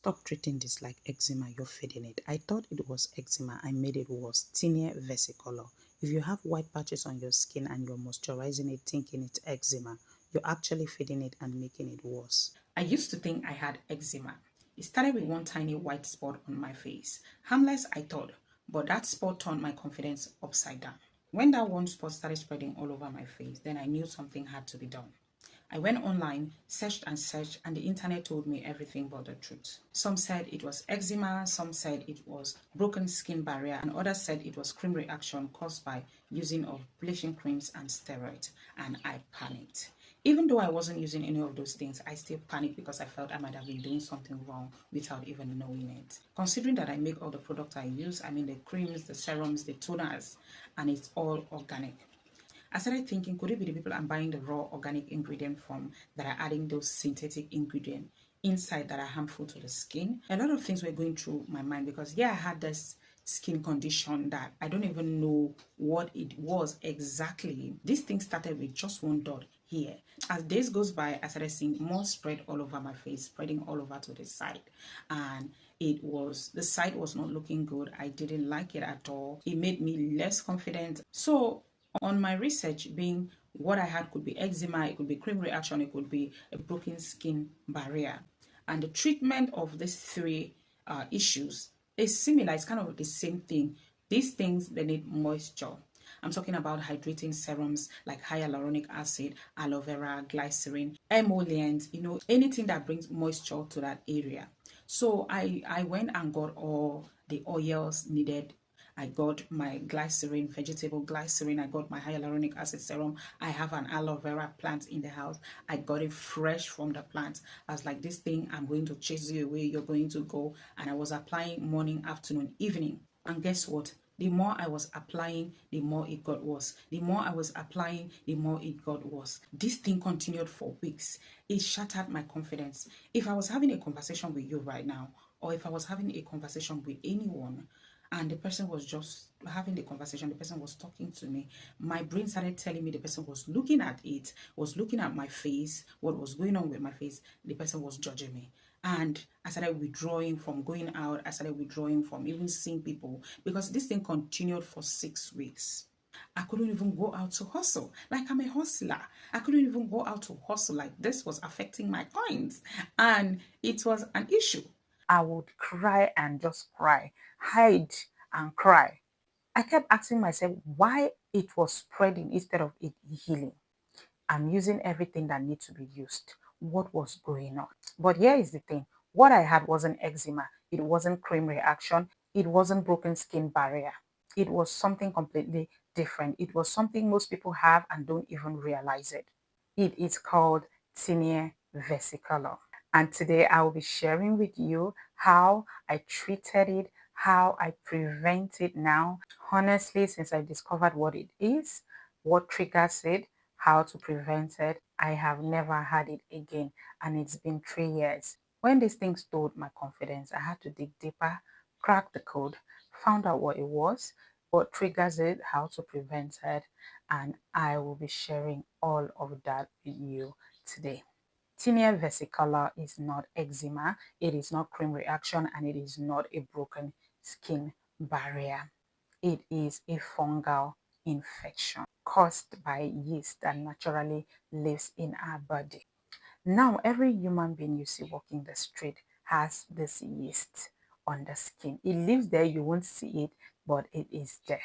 Stop treating this like eczema, you're feeding it. I thought it was eczema, I made it worse. Tinea Versicolor. If you have white patches on your skin and you're moisturizing it thinking it's eczema, you're actually feeding it and making it worse. I used to think I had eczema. It started with one tiny white spot on my face. Harmless, I thought, but that spot turned my confidence upside down. When that one spot started spreading all over my face, then I knew something had to be done. I went online, searched and searched, and the internet told me everything but the truth. Some said it was eczema, some said it was broken skin barrier, and others said it was cream reaction caused by using of bleaching creams and steroids, and I panicked. Even though I wasn't using any of those things, I still panicked because I felt I might have been doing something wrong without even knowing it. Considering that I make all the products I use, I mean the creams, the serums, the toners, and it's all organic. I started thinking, could it be the people I'm buying the raw organic ingredient from that are adding those synthetic ingredients inside that are harmful to the skin? A lot of things were going through my mind because, yeah, I had this skin condition that I don't even know what it was exactly. This thing started with just one dot here. As days goes by, I started seeing more spread all over my face, spreading all over to the side, and the side was not looking good. I didn't like it at all. It made me less confident. So on my research, being what I had could be eczema, it could be cream reaction, it could be a broken skin barrier, and the treatment of these three issues is similar. It's kind of the same thing. These things, they need moisture. I'm talking about hydrating serums like hyaluronic acid, aloe vera, glycerin, emollients, anything that brings moisture to that area. So I went and got all the oils needed. I got my glycerin, vegetable glycerin. I got my hyaluronic acid serum. I have an aloe vera plant in the house. I got it fresh from the plant. I was like, this thing, I'm going to chase you away. You're going to go. And I was applying morning, afternoon, evening. And guess what? The more I was applying, the more it got worse. The more I was applying, the more it got worse. This thing continued for weeks. It shattered my confidence. If I was having a conversation with you right now, or if I was having a conversation with anyone, and the person was just having the conversation, the person was talking to me, my brain started telling me the person was looking at it, was looking at my face, what was going on with my face, the person was judging me. And I started withdrawing from going out. I started withdrawing from even seeing people because this thing continued for 6 weeks. I couldn't even go out to hustle. Like, I'm a hustler. I couldn't even go out to hustle. Like, this was affecting my coins. And it was an issue. I would cry and just cry, hide and cry. I kept asking myself why it was spreading instead of it healing. I'm using everything that needs to be used. What was going on? But here is the thing. What I had wasn't eczema. It wasn't cream reaction. It wasn't broken skin barrier. It was something completely different. It was something most people have and don't even realize it. It is called Tinea Versicolor. And today I will be sharing with you how I treated it, how I prevent it now. Honestly, since I discovered what it is, what triggers it, how to prevent it, I have never had it again. And it's been 3 years. When these things stole my confidence, I had to dig deeper, crack the code, found out what it was, what triggers it, how to prevent it, and I will be sharing all of that with you today. Tinea versicolor is not eczema, it is not cream reaction, and it is not a broken skin barrier. It is a fungal infection caused by yeast that naturally lives in our body. Now, every human being you see walking the street has this yeast on the skin. It lives there, you won't see it, but it is there.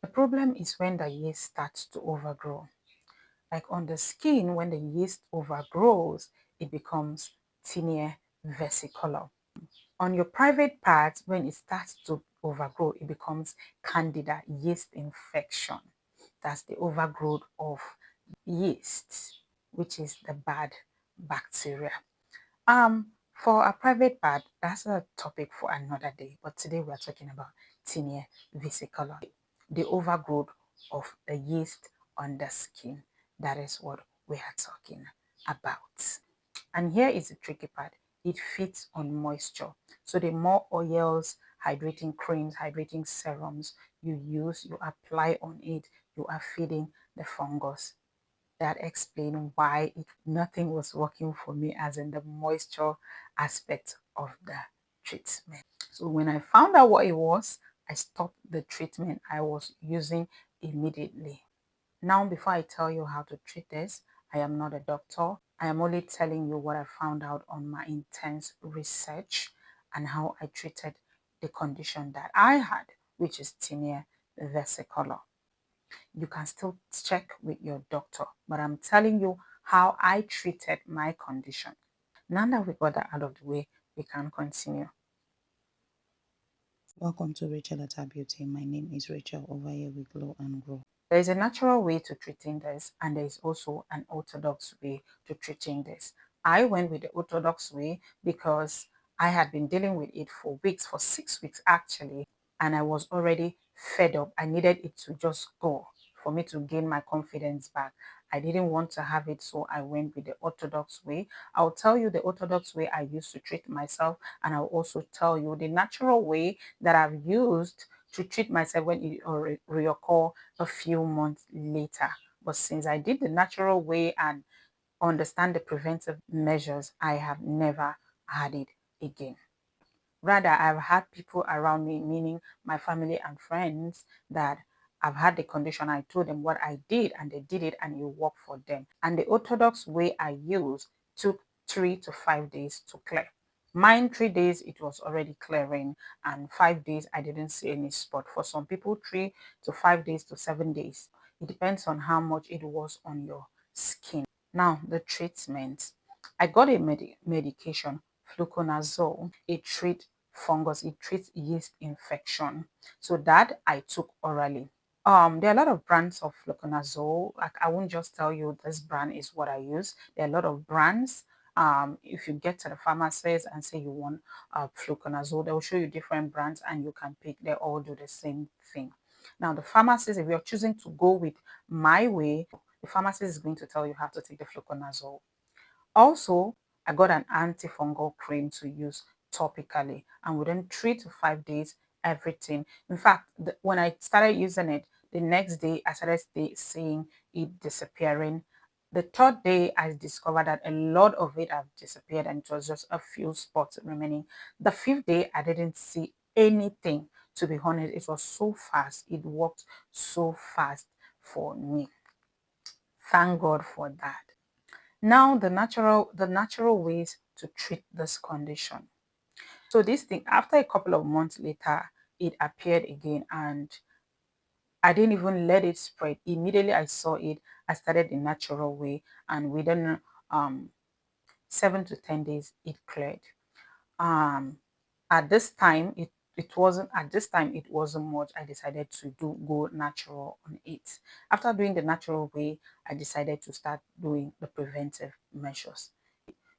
The problem is when the yeast starts to overgrow. Like on the skin, when the yeast overgrows, it becomes tinea versicolor. On your private parts, when it starts to overgrow, it becomes candida yeast infection. That's the overgrowth of yeast, which is the bad bacteria. For a private part, that's a topic for another day. But today we are talking about tinea versicolor, the overgrowth of the yeast on the skin. That is what we are talking about. And here is the tricky part. It feeds on moisture. So the more oils, hydrating creams, hydrating serums you use, you apply on it, you are feeding the fungus. that explained why nothing was working for me, as in the moisture aspect of the treatment. So when I found out what it was, I stopped the treatment I was using immediately. Now, before I tell you how to treat this, I am not a doctor. I am only telling you what I found out on my intense research and how I treated the condition that I had, which is Tinea Versicolor. You can still check with your doctor, but I'm telling you how I treated my condition. Now that we got that out of the way, we can continue. Welcome to Rachel Etta Beauty. My name is Rachel. Over here we glow and grow. There is a natural way to treating this, and there is also an orthodox way to treating this. I went with the orthodox way because I had been dealing with it for weeks, for 6 weeks actually, and I was already fed up. I needed it to just go for me to gain my confidence back. I didn't want to have it, so I went with the orthodox way. I'll tell you the orthodox way I used to treat myself, and I'll also tell you the natural way that I've used to treat myself when it reoccur a few months later. But since I did the natural way and understand the preventive measures, I have never had it again. Rather, I've had people around me, meaning my family and friends, that I've had the condition. I told them what I did and they did it and it worked for them. And the orthodox way I used took 3 to 5 days to clear. Mine, 3 days, it was already clearing, and 5 days, I didn't see any spot. For some people, 3 to 5 days to 7 days. It depends on how much it was on your skin. Now, the treatment. I got a medication, fluconazole. It treats fungus, it treats yeast infection. So that I took orally. There are a lot of brands of fluconazole. Like, I won't just tell you this brand is what I use. There are a lot of brands. If you get to the pharmacist and say you want fluconazole, they will show you different brands and you can pick. They all do the same thing. Now, the pharmacist, if you're choosing to go with my way, the pharmacist is going to tell you how to take the fluconazole. Also, I got an antifungal cream to use topically, and within 3 to 5 days, everything. In fact, when I started using it, the next day I started seeing it disappearing. The third day, I discovered that a lot of it had disappeared and it was just a few spots remaining. The fifth day, I didn't see anything. To be honest, it was so fast. It worked so fast for me. Thank God for that. Now, the natural ways to treat this condition. So this thing, after a couple of months later, it appeared again, and I didn't even let it spread. Immediately I saw it, I started the natural way, and within 7 to 10 days, it cleared. At this time, it wasn't much. I decided to go natural on it. After doing the natural way, I decided to start doing the preventive measures.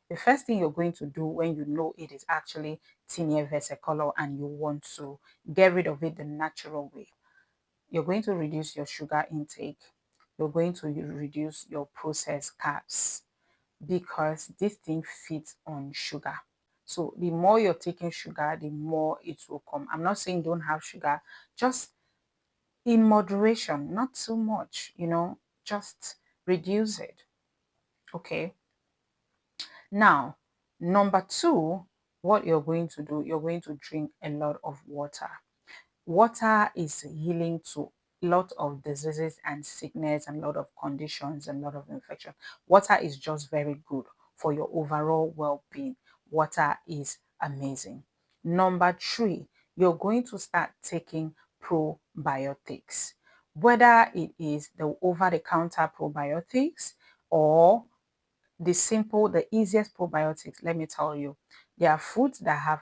The first thing you're going to do when you know it is actually Tinea Versicolor and you want to get rid of it the natural way, you're going to reduce your sugar intake. You're going to reduce your processed carbs, because this thing feeds on sugar. So the more you're taking sugar, the more it will come. I'm not saying don't have sugar, just in moderation, not too much, just reduce it. Okay. Now, number two, what you're going to do, you're going to drink a lot of water. Water is healing to a lot of diseases and sickness and a lot of conditions and a lot of infection. Water is just very good for your overall well-being. Water is amazing. Number three, you're going to start taking probiotics, whether it is the over-the-counter probiotics or the easiest probiotics. Let me tell you, there are foods that have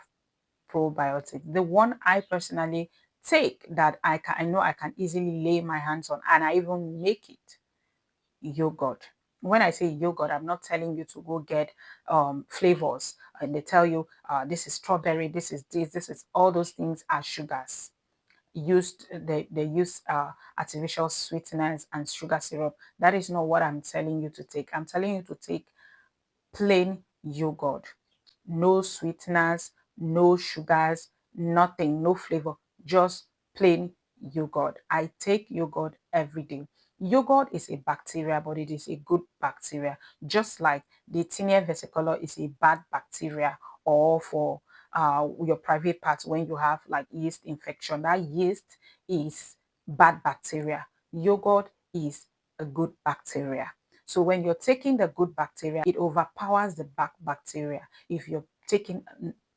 probiotics. The one I personally take that I know I can easily lay my hands on, and I even make it, yogurt. When I say yogurt, I'm not telling you to go get flavors and they tell you this is strawberry, this is all those things are sugars used. They use artificial sweeteners and sugar syrup. That is not what I'm telling you to take. I'm telling you to take plain yogurt. No sweeteners, no sugars, nothing, no flavor, just plain yogurt. I take yogurt every day. Yogurt is a bacteria, but it is a good bacteria, just like the Tinea Versicolor is a bad bacteria, or for your private parts when you have like yeast infection. That yeast is bad bacteria. Yogurt is a good bacteria. So when you're taking the good bacteria, it overpowers the bad bacteria. If you're taking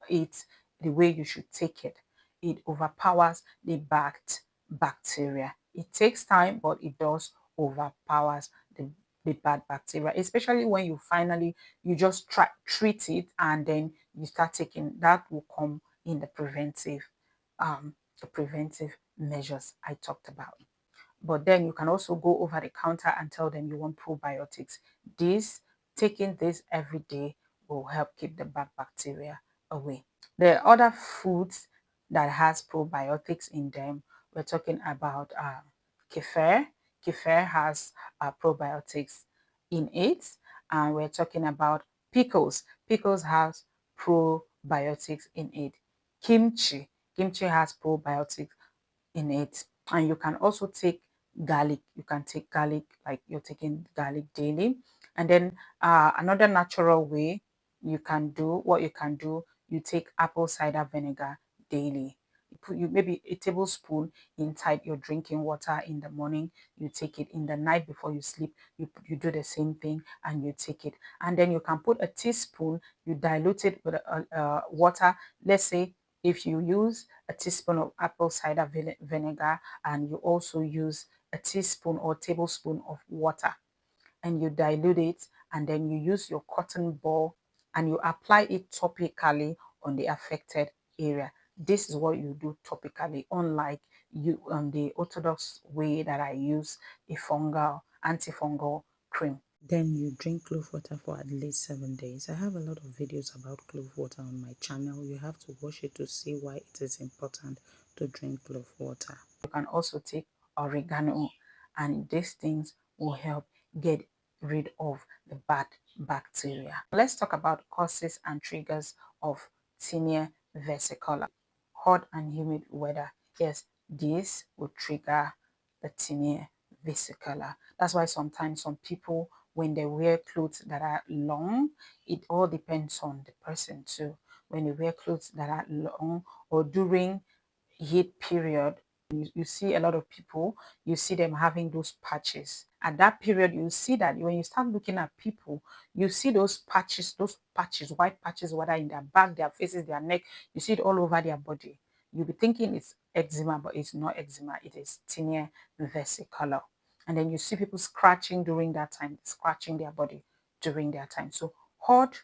it the way you should take it, it overpowers the bad bacteria. It takes time, but it does overpowers the bad bacteria, especially when you just treat it and then you start taking that will come in um the preventive measures I talked about. But then you can also go over the counter and tell them you want probiotics. Taking this every day will help keep the bad bacteria away. There are other foods that has probiotics in them. We're talking about kefir. Kefir has probiotics in it. And we're talking about pickles. Pickles has probiotics in it. Kimchi. Kimchi has probiotics in it. And you can also take garlic. You can take garlic like you're taking garlic daily. And then another natural way you can do, you take apple cider vinegar daily. You maybe a tablespoon inside your drinking water in the morning. You take it in the night before you sleep. You do the same thing and you take it. And then you can put a teaspoon, you dilute it with water. Let's say if you use a teaspoon of apple cider vinegar and you also use a teaspoon or tablespoon of water, and you dilute it, and then you use your cotton ball and you apply it topically on the affected area. This is what you do topically, unlike you on the orthodox way that I use a antifungal cream. Then you drink clove water for at least 7 days. I have a lot of videos about clove water on my channel. You have to watch it to see why it is important to drink clove water. You can also take oregano, and these things will help get rid of the bad bacteria. Let's talk about causes and triggers of Tinea Versicolor. Hot and humid weather. Yes, this will trigger the Tinea Versicolor. That's why sometimes some people, when they wear clothes that are long, it all depends on the person too. When you wear clothes that are long or during heat period, you see a lot of people, you see them having those patches. At that period, you see that when you start looking at people, you see those patches, white patches, whether in their back, their faces, their neck, you see it all over their body. You'll be thinking it's eczema, but it's not eczema, it is Tinea Versicolor. And then you see people scratching during that time, scratching their body during their time. So hot,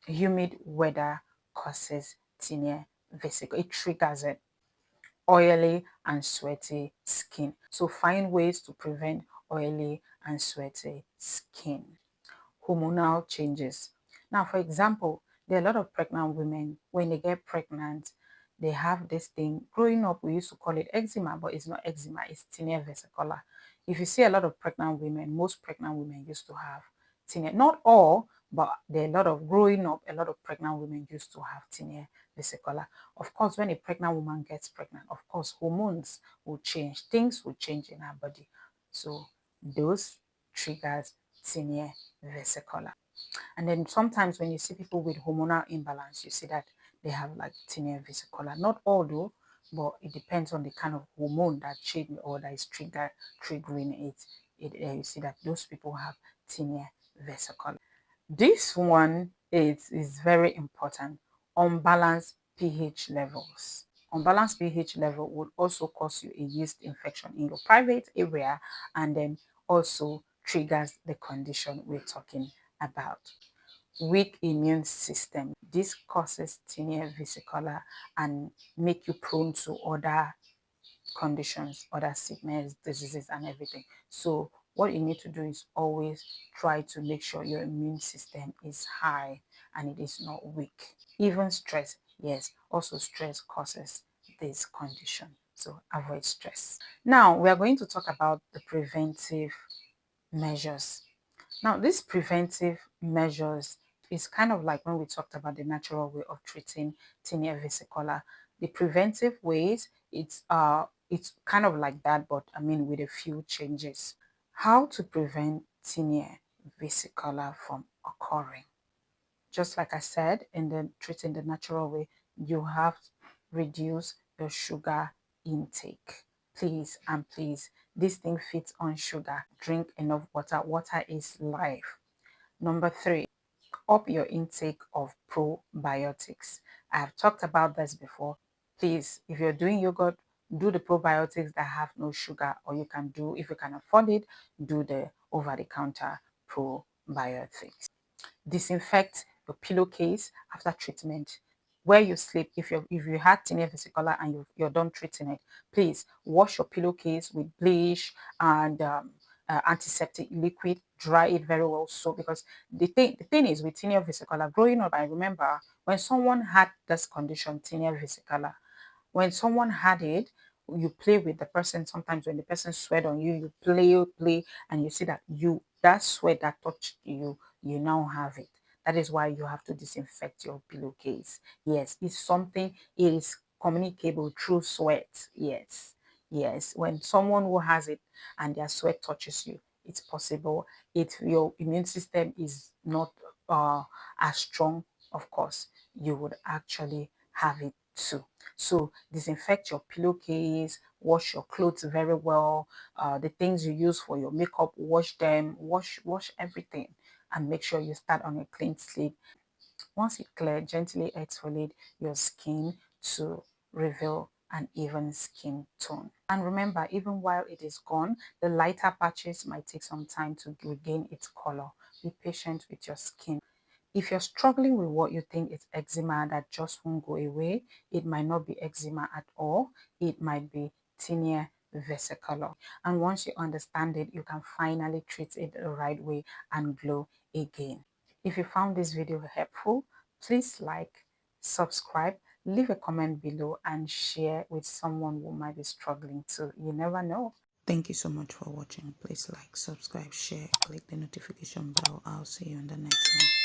humid weather causes Tinea Versicolor. It triggers it. Oily and sweaty skin. So find ways to prevent oily and sweaty skin. Hormonal changes. Now, for example, there are a lot of pregnant women, when they get pregnant, they have this thing. Growing up, we used to call it eczema, but it's not eczema, it's Tinea Versicolor. If you see a lot of pregnant women, most pregnant women used to have tinea. Not all, but there are a lot of growing up, a lot of pregnant women used to have Tinea Versicolor. Of course, when a pregnant woman gets pregnant, of course, hormones will change. Things will change in her body. So those triggers Tinea Versicolor. And then sometimes when you see people with hormonal imbalance, you see that they have like Tinea Versicolor. Not all though, but it depends on the kind of hormone that change or that is triggering it. You see that those people have Tinea Versicolor. This one is very important. Unbalanced pH levels. Unbalanced pH level will also cause you a yeast infection in your private area, and then also triggers the condition we're talking about. Weak immune system. This causes Tinea Versicolor and make you prone to other conditions, other sickness, diseases, and everything. So what you need to do is always try to make sure your immune system is high and it is not weak. Even stress, yes, also stress causes this condition. So avoid stress. Now we are going to talk about the preventive measures. Now, these preventive measures is kind of like when we talked about the natural way of treating Tinea Versicolor. The preventive ways, it's kind of like that, but I mean with a few changes. How to prevent tinea versicolor from occurring? Just like I said, in the treating the natural way, you have to reduce your sugar intake. Please and please, this thing fits on sugar. Drink enough water. Water is life. Number 3, up your intake of probiotics. I've talked about this before. Please, if you're doing yogurt, do the probiotics that have no sugar, or you can do, if you can afford it, do the over-the-counter probiotics. Disinfect your pillowcase after treatment. Where you sleep, if you had tinea versicolor and you're done treating it, please wash your pillowcase with bleach and antiseptic liquid. Dry it very well. So because the thing is with tinea versicolor, growing up, I remember when someone had this condition, tinea versicolor, when someone had it, you play with the person. Sometimes when the person sweat on you, you play, and you see that that sweat that touched you, you now have it. That is why you have to disinfect your pillowcase. Yes, it's something, it is communicable through sweat. Yes, yes. When someone who has it and their sweat touches you, it's possible. Your immune system is not as strong, of course, you would actually have it too. So disinfect your pillowcase, wash your clothes very well. The things you use for your makeup, wash them, wash everything, and make sure you start on a clean slate. Once it clear, gently exfoliate your skin to reveal an even skin tone. And remember, even while it is gone, the lighter patches might take some time to regain its color. Be patient with your skin. If you're struggling with what you think is eczema that just won't go away, it might not be eczema at all. It might be tinea versicolor. And once you understand it, you can finally treat it the right way and glow again. If you found this video helpful, please like, subscribe, leave a comment below, and share with someone who might be struggling too. You never know. Thank you so much for watching. Please like, subscribe, share, click the notification bell. I'll see you in the next one.